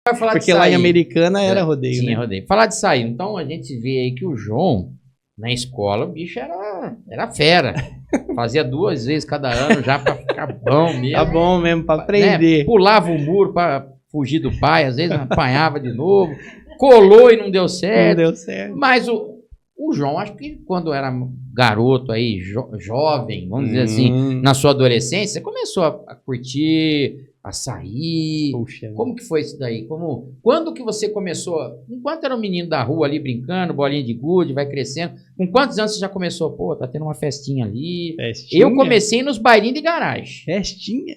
Vai falar Porque de lá em sair. Americana era rodeio, Tinha né? rodeio. Falar de sair. Então a gente vê aí que o João, na escola, o bicho era fera. Fazia 2 vezes cada ano já pra ficar bom mesmo. Tá bom mesmo, pra Né? aprender. Pulava o muro pra fugir do pai, às vezes apanhava de novo. Colou e não deu Não certo. deu certo. Mas o João, acho que quando era garoto aí, jovem, vamos dizer assim, na sua adolescência, você começou a curtir, a sair. Puxa. Como que foi isso daí? Quando que você começou? Enquanto era um menino da rua ali brincando, bolinha de gude, vai crescendo. Com quantos anos você já começou? Pô, tá tendo uma festinha ali. Festinha? Eu comecei nos bailinhos de garagem. Festinha?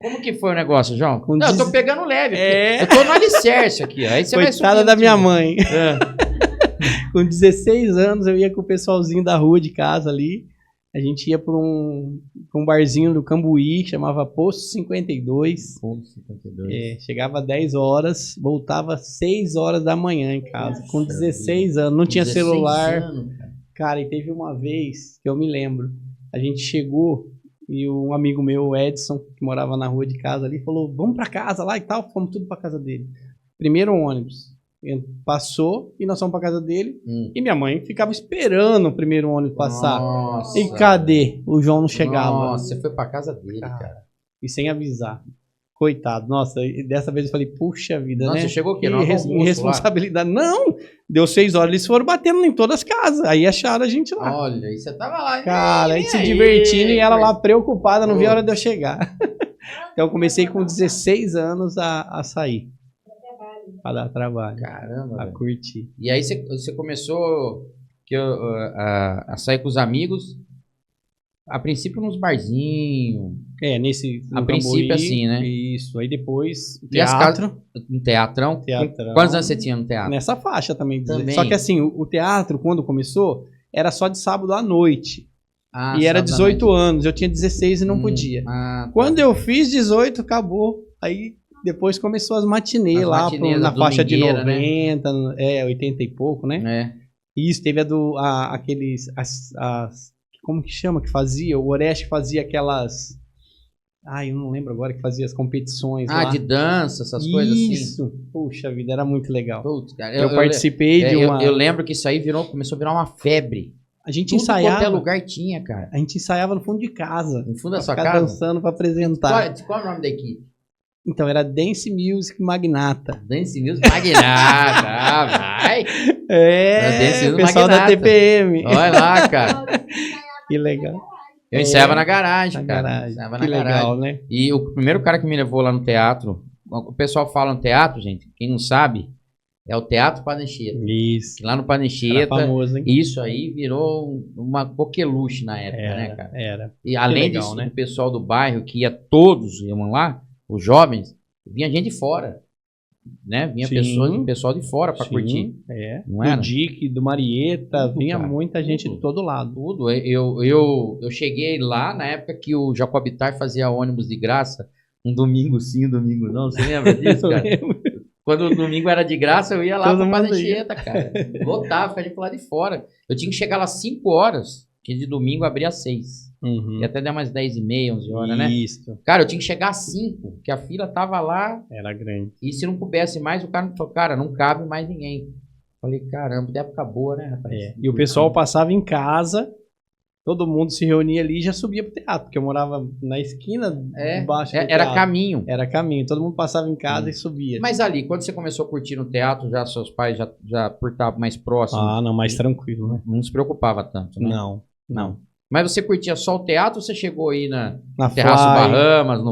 Como que foi o negócio, João? Com Não, eu tô dez- pegando leve. É. Eu tô no alicerce aqui. Ó. Aí você vai Coitada subindo da minha tudo. mãe. É. Com 16 anos, eu ia com o pessoalzinho da rua de casa ali. A gente ia pra um barzinho do Cambuí, que chamava Posto 52. Ponto 52. É, chegava 10 horas, voltava 6 horas da manhã em casa. Com 16 anos, não tinha 16 celular. anos, cara. Cara, e teve uma vez que eu me lembro. A gente chegou e um amigo meu, o Edson, que morava na rua de casa ali, falou: vamos pra casa lá e tal. Fomos tudo pra casa dele. Primeiro ônibus. Passou e nós fomos pra casa dele. E minha mãe ficava esperando o primeiro ônibus passar. Nossa. E cadê? O João não chegava. Nossa, você foi pra casa dele, cara. E sem avisar. Coitado. Nossa, e dessa vez eu falei, puxa vida, Nossa, né? você chegou o quê? Que No almoço lá? irresponsabilidade. Não! Deu 6 horas, eles foram batendo em todas as casas. Aí acharam a gente lá. Olha, e você tava lá. Cara, aí e se aí, divertindo e ela lá preocupada, não via a Pô. hora de eu chegar. Então eu comecei com 16 anos a sair. Pra dar trabalho. Caramba, A velho. curtir. E aí você começou a sair com os amigos, a princípio nos barzinhos, É, A princípio, assim, né? Isso. Aí depois, E as teatro. no teatrão. Teatrão. Quantos anos você tinha no teatro? Nessa faixa também. Também. Só que assim, o teatro, quando começou, era só de sábado à noite. Ah, E era sábado à 18 noite. anos. Eu tinha 16 e não podia. Ah, tá. Quando eu fiz 18, acabou. Aí depois começou as matinês As lá, matinês, na a faixa de domingueira, 90, 80 e pouco, né? É. Isso, teve como que chama que fazia? O Oreste fazia aquelas... Ai, eu não lembro agora que fazia as competições Ah, lá. de dança, essas coisas assim. Isso. Puxa vida, era muito legal. Putz, cara, Eu participei de uma... eu lembro que isso aí começou a virar uma febre. A gente Tudo quanto é ensaiava. lugar tinha, cara. A gente ensaiava no fundo de casa. No fundo da Pra sua ficar casa? dançando pra apresentar. Qual é o nome da equipe? Então, era Dance Music Magnata. Dance Music Magnata. Vai. Era Dance É, Music o pessoal da Magnata. TPM. Olha lá, cara. Que legal. Eu ensaiava na garagem, Na cara. garagem. Ensaiava Que na legal, garagem. né? E o primeiro cara que me levou lá no teatro, o pessoal fala no teatro, gente, quem não sabe, é o Teatro Panancheta. Isso. Lá no Era Panancheta, famoso, hein? isso aí virou uma coqueluche na época, né, cara? Era. E além legal, disso, né? o pessoal do bairro, que ia todos, iam lá, os jovens, vinha gente de fora, né? Vinha Sim. pessoal de fora pra Sim, curtir. É. Não era? Do Dick, do Marieta, Tudo, vinha cara, muita gente tudo. de todo lado. Tudo. Eu cheguei lá na época que o Jacobitar fazia ônibus de graça, um domingo sim, um domingo não. Você lembra disso, Eu cara? lembro. Quando o domingo era de graça, eu ia lá Todo pra mundo Panancheta, cara. Lotava, ficava de lá de fora. Eu tinha que chegar lá às 5 horas, que de domingo abria às 6. Uhum. E até dar umas 10h30, 11 horas, né? Isso. Cara, eu tinha que chegar às 5, que a fila tava lá. Era grande. E se não coubesse mais, o cara falou, cara, não cabe mais ninguém. Falei, caramba, da época boa, né, rapaz? E o pessoal passava em casa, todo mundo se reunia ali e já subia pro teatro, porque eu morava na esquina debaixo do era teatro. caminho. Era caminho, todo mundo passava em casa e subia. Mas ali, quando você começou a curtir no teatro, já seus pais já por estar mais próximos, Ah, não, mais tranquilo, né? não se preocupava tanto, né? Não. Mas você curtia só o teatro ou você chegou aí na Na Terraço Fly, Bahamas,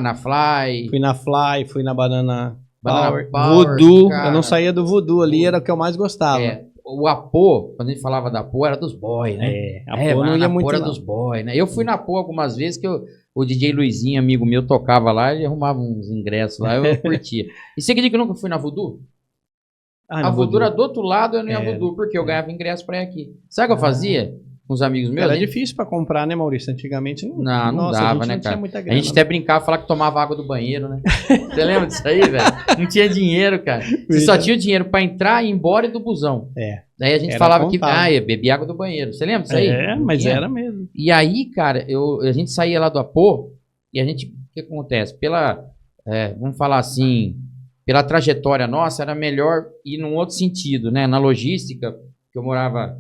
na Fly? fui na Fly, fui na Banana Banana Power, Power, Voodoo, cara. eu não saía do Voodoo ali, era o que eu mais gostava. O Apô, quando a gente falava da Apô, era dos boys, né? A Pô não na ia Apô muito era não. dos boys, né? Eu fui na Apô algumas vezes que o DJ Luizinho, amigo meu, tocava lá, ele arrumava uns ingressos lá, eu curtia. E você acredita que eu nunca fui na Voodoo? Ah, A no Voodoo era do outro lado, eu não ia É. Voodoo, porque eu ganhava ingresso pra ir aqui. Sabe o que eu fazia com os amigos meus? Era A gente- difícil pra comprar, né, Maurício? Antigamente não, Não nossa, dava, a gente né, não cara? tinha muita A grana. gente até brincava, falava que tomava água do banheiro, né? Você lembra disso aí, velho? Não tinha dinheiro, cara. Você só tinha o dinheiro pra entrar, ir embora e do busão. É. Daí a gente Era falava contável. que, eu bebi água do banheiro. Você lembra disso aí? Não Mas tinha? era mesmo. E aí, cara, a gente saía lá do Apô e a gente, o que acontece? Vamos falar assim, pela trajetória nossa, era melhor ir num outro sentido, né? Na logística, que eu morava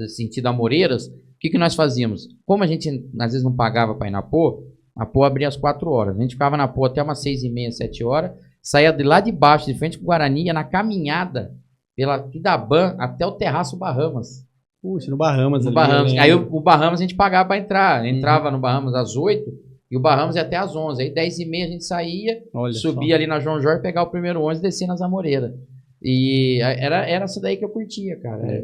sentido Amoreiras, o que nós fazíamos? Como a gente às vezes não pagava para ir na Pô, a Pô abria às 4 horas. A gente ficava na Pô até umas 6h30, 7 horas, saía de lá de baixo, de frente com o Guarani, ia na caminhada pela Kidaban até o Terraço Bahamas. Puxa, no Bahamas. No ali, Bahamas. Aí o Bahamas a gente pagava para entrar. Entrava no Bahamas às 8 e o Bahamas ia até às 11. Aí 10h30 a gente saía, subia ali na João Jorge, pegava o primeiro ônibus e descia nas Amoreiras. E era isso daí que eu curtia, cara.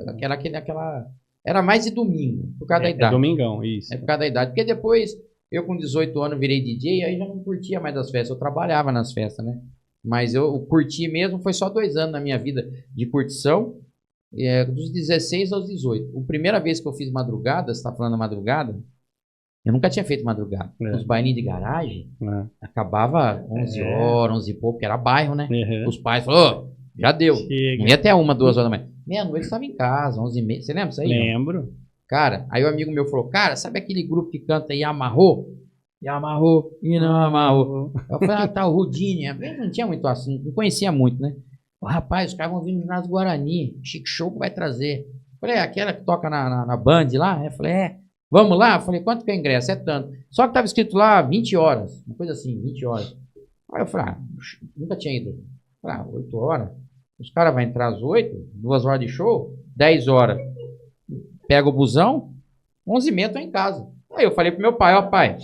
Era mais de domingo, por causa da idade. Domingão, isso. É por causa da idade. Porque depois, eu com 18 anos virei DJ, aí já não curtia mais das festas. Eu trabalhava nas festas, né? Mas eu curti mesmo, foi só 2 anos na minha vida de curtição, dos 16 aos 18. A primeira vez que eu fiz madrugada, você tá falando madrugada, eu nunca tinha feito madrugada. Os bailinhos de garagem, acabava 11 horas, 11 e pouco, porque era bairro, né? Os pais falaram, já deu. Chega. Não ia até 1, 2 horas da manhã. Meia-noite eu estava em casa, 11h30. Você lembra disso aí? Lembro. Não? Cara, aí o amigo meu falou, cara, sabe aquele grupo que canta Yamarro? Yamarro e não amarrou. Eu falei, tá, o Rudinho. Eu não tinha muito assim, não conhecia muito, né? Rapaz, os caras vão vir no ginásio Guarani, Chique Show que vai trazer. Eu falei, aquela que toca na Band lá? Eu falei, vamos lá? Eu falei, quanto que é o ingresso? É tanto. Só que tava escrito lá 20 horas, uma coisa assim, 20 horas. Aí eu falei, nunca tinha ido. Eu falei, 8 horas? Os caras vão entrar às 8, 2 horas de show, 10 horas. Pega o busão, 11h30 eu tô em casa. Aí eu falei pro meu pai, pai,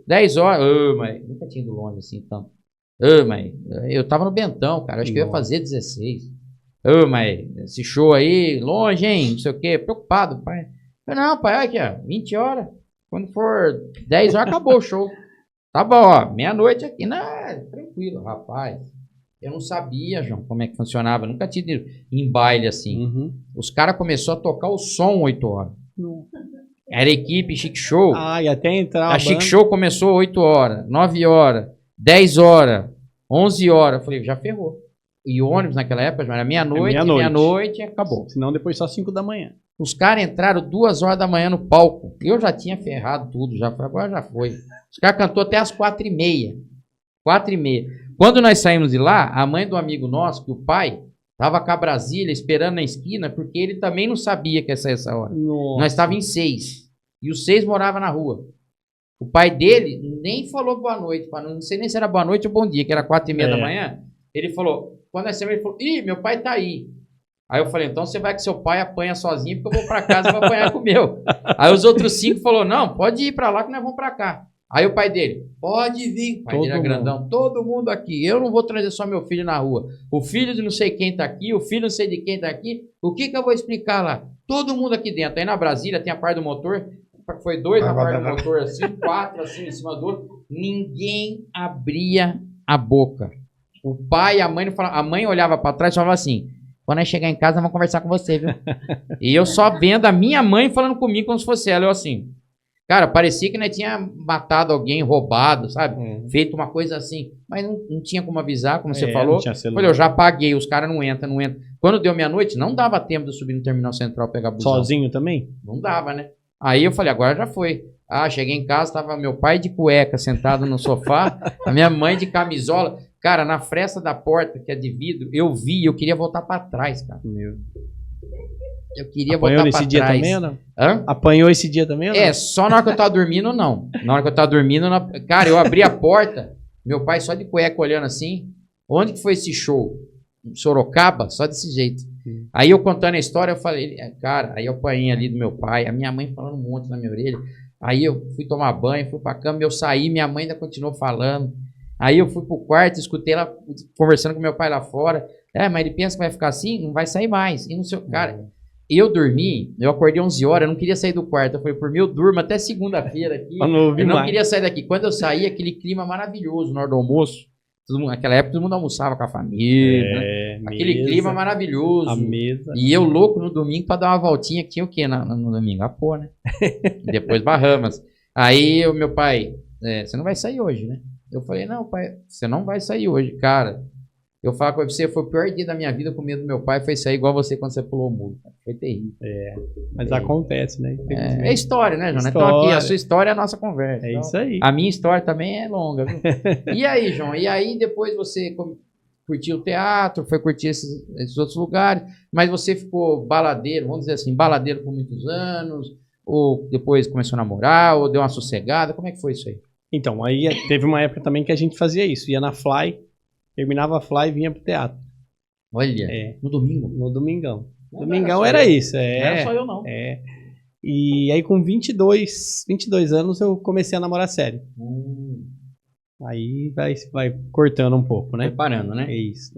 10 horas, mãe, nunca tinha ido longe assim, então. Mãe, eu tava no Bentão, cara, acho que eu ia fazer 16. Mãe, esse show aí, longe, hein, não sei o quê, preocupado, pai. Eu, não, pai, olha aqui, ó, 20 horas, quando for 10 horas, acabou o show. Tá bom, ó, meia-noite aqui, não, tranquilo, rapaz. Eu não sabia, João, como é que funcionava, nunca tinha ido em baile assim. Os caras começaram a tocar o som 8 horas. Era equipe Chique Show. E até entrar a Chique Show começou 8 horas, 9 horas, 10 horas, 11 horas. Eu falei, já ferrou. E o ônibus naquela época era meia-noite e acabou. Senão depois só 5 da manhã. Os caras entraram 2 horas da manhã no palco. Eu já tinha ferrado tudo, agora já foi. Os caras cantou até às 4h30. 4h30. Quando nós saímos de lá, a mãe do amigo nosso, que o pai, tava com a Brasília esperando na esquina, porque ele também não sabia que ia sair essa hora. Nossa. Nós estávamos em 6. E os 6 moravam na rua. O pai dele nem falou boa noite, não sei nem se era boa noite ou bom dia, que era 4h30 da manhã. Ele falou, quando nós saímos, ele falou, meu pai tá aí. Aí eu falei, então você vai com seu pai, apanha sozinho, porque eu vou pra casa e vou apanhar com o meu. Aí os outros 5 falaram, não, pode ir pra lá que nós vamos pra cá. Aí o pai dele, pode vir, o pai dele era grandão, todo mundo aqui, eu não vou trazer só meu filho na rua. O filho de não sei quem tá aqui, o filho não sei de quem tá aqui, o que eu vou explicar lá? Todo mundo aqui dentro. Aí na Brasília tem a parte do motor, foi 2 na parte do motor assim, 4 assim em cima do outro, ninguém abria a boca. O pai e a mãe não falavam, a mãe olhava pra trás e falava assim, quando nós chegar em casa, vamos conversar com você, viu? E eu só vendo a minha mãe falando comigo como se fosse ela, eu assim... Cara, parecia que nós tinha matado alguém, roubado, sabe? Feito uma coisa assim. Mas não tinha como avisar, como você falou. Olha, eu já paguei, os caras não entram. Quando deu meia-noite, não dava tempo de eu subir no terminal central pegar busão. Sozinho também? Não dava, né? Aí eu falei, agora já foi. Cheguei em casa, tava meu pai de cueca sentado no sofá, a minha mãe de camisola. Cara, na fresta da porta, que é de vidro, eu queria voltar pra trás, cara. Eu queria voltar pra trás. Apanhou esse dia também ou não? Apanhou esse dia também ou não? Só na hora que eu tava dormindo, não. Na hora que eu tava dormindo, cara, eu abri a porta, meu pai só de cueca olhando assim. Onde que foi esse show? Sorocaba? Só desse jeito. Aí eu contando a história, eu falei, cara, aí eu apanhei ali do meu pai, a minha mãe falando um monte na minha orelha. Aí eu fui tomar banho, fui pra cama, eu saí, minha mãe ainda continuou falando. Aí eu fui pro quarto, escutei ela conversando com meu pai lá fora. Mas ele pensa que vai ficar assim? Não vai sair mais. E não sei, cara... Eu dormi, eu acordei 11 horas, eu não queria sair do quarto. Eu falei, por mim eu durmo até segunda-feira aqui. Eu não queria sair daqui. Quando eu saí, aquele clima maravilhoso na hora do almoço. Naquela época todo mundo almoçava com a família. Né? Aquele clima maravilhoso. A mesa. E eu louco no domingo pra dar uma voltinha. Que tinha o quê no domingo? A pô, né? Depois Bahamas. Aí o meu pai, você não vai sair hoje, né? Eu falei, não, pai, você não vai sair hoje. Cara, eu falo com você, foi o pior dia da minha vida com medo do meu pai, foi sair igual você quando você pulou o muro. Foi terrível. Mas acontece, né? É história, né, João? Então aqui, a sua história é a nossa conversa. Então, isso aí. A minha história também é longa, viu? E aí, João? E aí depois você curtiu o teatro, foi curtir esses outros lugares, mas você ficou baladeiro, vamos dizer assim, baladeiro por muitos anos, ou depois começou a namorar, ou deu uma sossegada, como é que foi isso aí? Então, aí teve uma época também que a gente fazia isso. Ia na Fly, terminava a Fly e vinha pro teatro. Olha, no domingo. No domingão. Não Domingão era era só eu. isso. Não era só eu, não. E aí com 22 anos eu comecei a namorar sério. Aí vai cortando um pouco, né? Preparando, né? É isso.